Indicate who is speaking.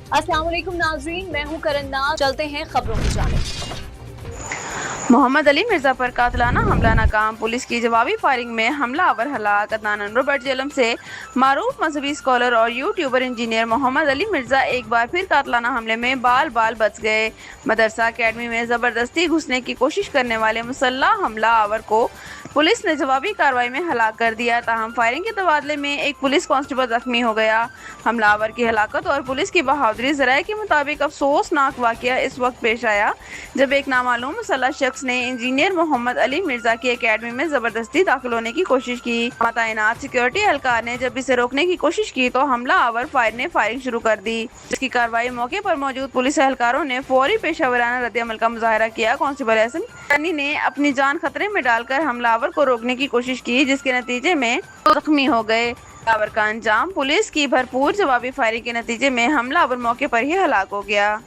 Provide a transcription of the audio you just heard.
Speaker 1: अस्सलाम वालेकुम नाज़रीन, मैं हूँ करन्नाज। चलते हैं खबरों की जानिब।
Speaker 2: मोहम्मद अली मिर्जा पर कातिलाना हमला नाकाम, पुलिस की जवाबी फायरिंग में हमलावर हलाक। अदनान रॉबर्ट जेलम से मारूफ मजहबी स्कॉलर और यूट्यूबर इंजीनियर मोहम्मद अली मिर्जा एक बार फिर कातिलाना हमले में बाल बाल बच गए। मदरसा अकेडमी में जबरदस्ती घुसने की कोशिश करने वाले मुसल्लह हमलावर को पुलिस ने जवाबी कार्रवाई में हलाक कर दिया। ताहम फायरिंग के तबादले में एक पुलिस कांस्टेबल जख्मी हो गया। हमलावर की हलाकत और पुलिस की बहादुरी ज़राए के मुताबिक अफसोसनाक वाकया इस वक्त पेश आया जब एक नामालूम मुसल्लह शख्स ने इंजीनियर मोहम्मद अली मिर्जा की एकेडमी में जबरदस्ती दाखिल होने की कोशिश की। तैनात सिक्योरिटी एहलकार ने जब इसे रोकने की कोशिश की तो हमला आवर ने फायरिंग शुरू कर दी, जिसकी कार्रवाई मौके पर मौजूद पुलिस एहलकारों ने फौरी पेशावराना रद्द-ए-अमल का मुजाहरा किया। कांस्टेबल एहसन यानी ने अपनी जान खतरे में डालकर हमलावर को रोकने की कोशिश की, जिसके नतीजे में जख्मी हो गए। हमलावर का अंजाम पुलिस की भरपूर जवाबी फायरिंग के नतीजे में हमलावर मौके पर ही हलाक हो गया।